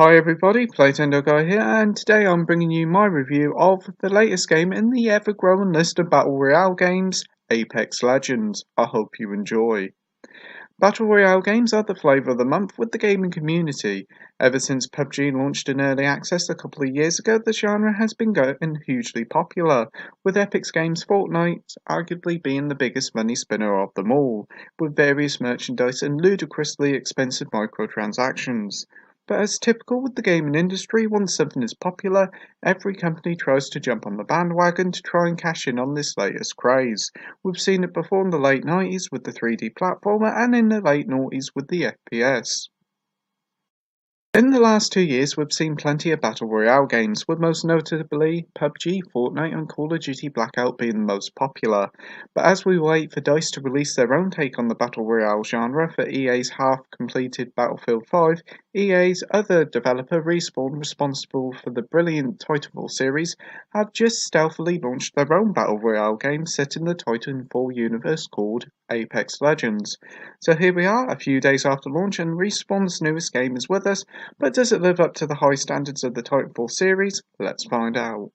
Hi everybody, Playtendoguy here, and today I'm bringing you my review of the latest game in the ever-growing list of Battle Royale games, Apex Legends. I hope you enjoy. Battle Royale games are the flavour of the month with the gaming community. Ever since PUBG launched in early access a couple of years ago, the genre has been getting hugely popular, with Epic Games' Fortnite arguably being the biggest money spinner of them all, with various merchandise and ludicrously expensive microtransactions. But as typical with the gaming industry, once something is popular, every company tries to jump on the bandwagon to try and cash in on this latest craze. We've seen it before in the late 90s with the 3D platformer and in the late noughties with the FPS. In the last 2 years, we've seen plenty of Battle Royale games, with most notably PUBG, Fortnite and Call of Duty Blackout being the most popular. But as we wait for DICE to release their own take on the Battle Royale genre for EA's half-completed Battlefield 5, EA's other developer, Respawn, responsible for the brilliant Titanfall series, have just stealthily launched their own Battle Royale game set in the Titanfall universe called Apex Legends. So here we are, a few days after launch, and Respawn's newest game is with us. But does it live up to the high standards of the Titanfall series? Let's find out.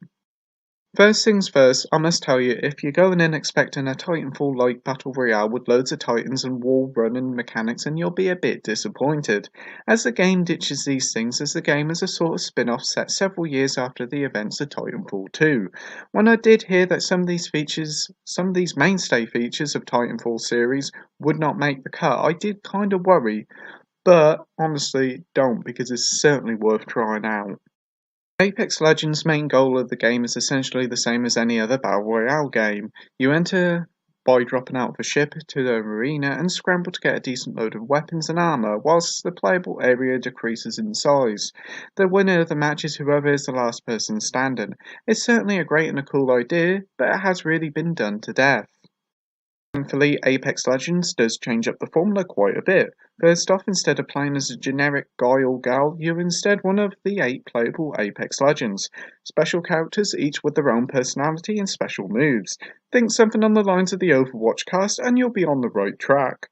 First things first, I must tell you, if you're going in expecting a Titanfall-like Battle Royale with loads of titans and wall running mechanics, and you'll be a bit disappointed, as the game ditches these things as the game is a sort of spin-off set several years after the events of Titanfall 2. When I did hear that some of these mainstay features of Titanfall series would not make the cut, I did kind of worry, but honestly don't, because it's certainly worth trying out. Apex Legends' main goal of the game is essentially the same as any other Battle Royale game. You enter by dropping out of a ship to the arena and scramble to get a decent load of weapons and armor, whilst the playable area decreases in size. The winner of the match is whoever is the last person standing. It's certainly a great and a cool idea, but it has really been done to death. Thankfully, Apex Legends does change up the formula quite a bit. First off, instead of playing as a generic guy or gal, you're instead one of the 8 playable Apex Legends. Special characters, each with their own personality and special moves. Think something on the lines of the Overwatch cast and you'll be on the right track.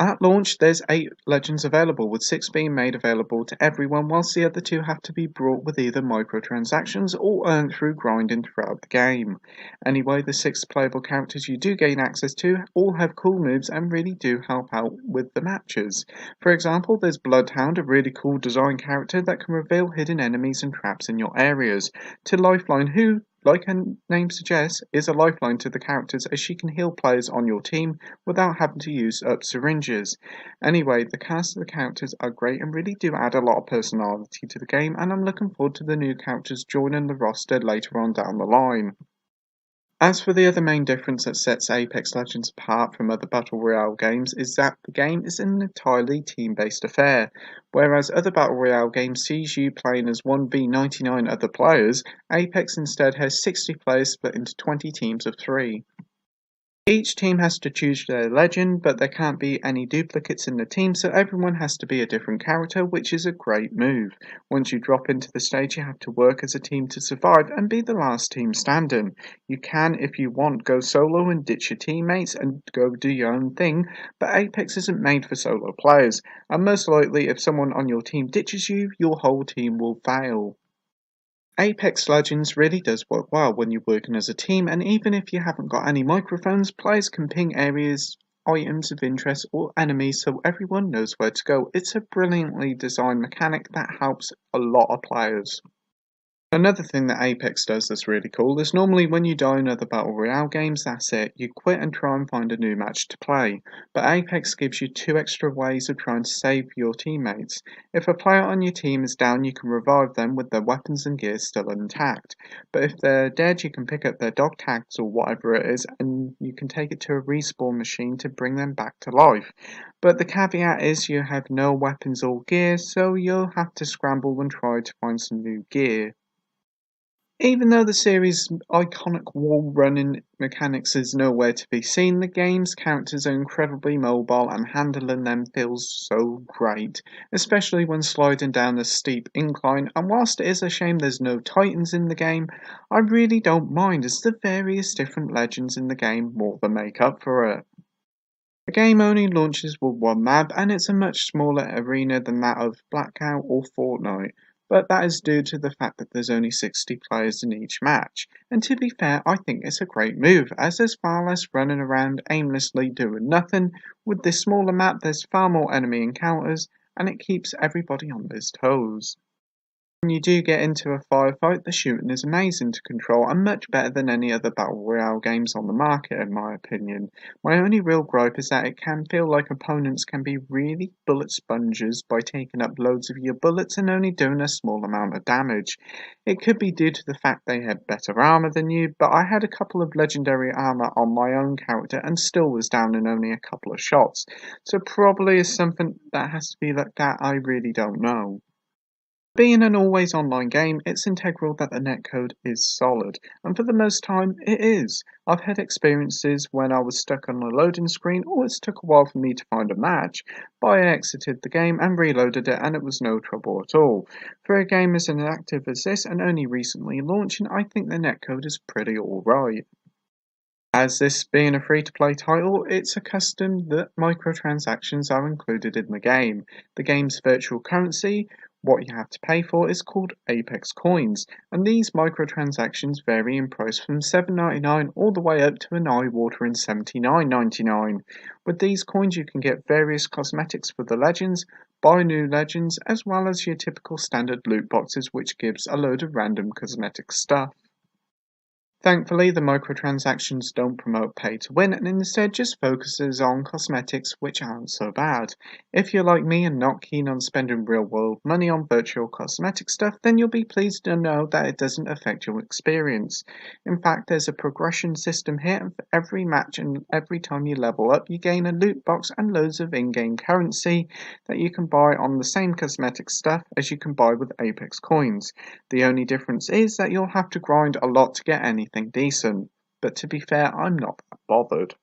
At launch, there's 8 legends available, with 6 being made available to everyone, whilst the other 2 have to be brought with either microtransactions or earned through grinding throughout the game. Anyway, the 6 playable characters you do gain access to all have cool moves and really do help out with the matches. For example, there's Bloodhound, a really cool design character that can reveal hidden enemies and traps in your areas, to Lifeline, who, like her name suggests, is a lifeline to the characters, as she can heal players on your team without having to use up syringes. Anyway, the cast of the characters are great and really do add a lot of personality to the game, and I'm looking forward to the new characters joining the roster later on down the line. As for the other main difference that sets Apex Legends apart from other Battle Royale games is that the game is an entirely team-based affair. Whereas other Battle Royale games sees you playing as 1v99 other players, Apex instead has 60 players split into 20 teams of 3. Each team has to choose their legend, but there can't be any duplicates in the team, so everyone has to be a different character, which is a great move. Once you drop into the stage, you have to work as a team to survive and be the last team standing. You can, if you want, go solo and ditch your teammates and go do your own thing, but Apex isn't made for solo players, and most likely if someone on your team ditches you, your whole team will fail. Apex Legends really does work well when you're working as a team, and even if you haven't got any microphones, players can ping areas, items of interest, or enemies so everyone knows where to go. It's a brilliantly designed mechanic that helps a lot of players. Another thing that Apex does that's really cool is normally when you die in other Battle Royale games, that's it, you quit and try and find a new match to play. But Apex gives you 2 extra ways of trying to save your teammates. If a player on your team is down, you can revive them with their weapons and gear still intact. But if they're dead, you can pick up their dog tags or whatever it is, and you can take it to a respawn machine to bring them back to life. But the caveat is you have no weapons or gear, so you'll have to scramble and try to find some new gear. Even though the series' iconic wall running mechanics is nowhere to be seen, the game's characters are incredibly mobile and handling them feels so great, especially when sliding down a steep incline, and whilst it is a shame there's no titans in the game, I really don't mind, as the various different legends in the game more than make up for it. The game only launches with one map and it's a much smaller arena than that of Blackout or Fortnite, but that is due to the fact that there's only 60 players in each match. And to be fair, I think it's a great move, as there's far less running around aimlessly doing nothing. With this smaller map, there's far more enemy encounters, and it keeps everybody on their toes. When you do get into a firefight, the shooting is amazing to control and much better than any other Battle Royale games on the market in my opinion. My only real gripe is that it can feel like opponents can be really bullet sponges by taking up loads of your bullets and only doing a small amount of damage. It could be due to the fact they had better armor than you, but I had a couple of legendary armor on my own character and still was down in only a couple of shots, so probably is something that has to be looked at. I really don't know. Being an always online game, it's integral that the netcode is solid, and for the most time it is. I've had experiences when I was stuck on a loading screen or it took a while for me to find a match, but I exited the game and reloaded it and it was no trouble at all. For a game as inactive as this and only recently launching, I think the netcode is pretty alright. As this being a free-to-play title, it's a custom that microtransactions are included in the game. The game's virtual currency, what you have to pay for, is called Apex Coins, and these microtransactions vary in price from $7.99 all the way up to an eye-watering $79.99. With these coins you can get various cosmetics for the legends, buy new legends, as well as your typical standard loot boxes, which gives a load of random cosmetic stuff. Thankfully, the microtransactions don't promote pay to win and instead just focuses on cosmetics, which aren't so bad. If you're like me and not keen on spending real world money on virtual cosmetic stuff, then you'll be pleased to know that it doesn't affect your experience. In fact, there's a progression system here, and for every match and every time you level up, you gain a loot box and loads of in-game currency that you can buy on the same cosmetic stuff as you can buy with Apex coins. The only difference is that you'll have to grind a lot to get anything decent, but to be fair, I'm not that bothered.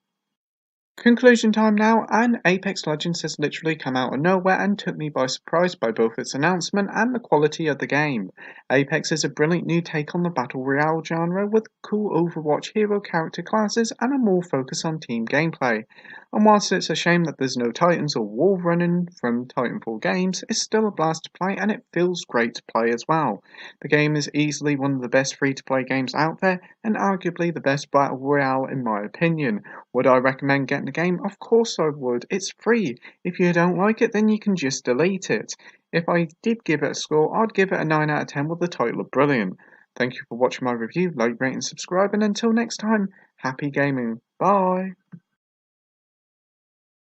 Conclusion time now, and Apex Legends has literally come out of nowhere and took me by surprise by both its announcement and the quality of the game. Apex is a brilliant new take on the Battle Royale genre with cool Overwatch hero character classes and a more focus on team gameplay. And whilst it's a shame that there's no Titans or Wall running from Titanfall games, it's still a blast to play and it feels great to play as well. The game is easily one of the best free-to-play games out there and arguably the best Battle Royale in my opinion. Would I recommend getting the game? Of course I would. It's free. If you don't like it, then you can just delete it. If I did give it a score, I'd give it a 9 out of 10 with the title of brilliant. Thank you for watching my review. Like, rate and subscribe, and until next time, happy gaming. Bye.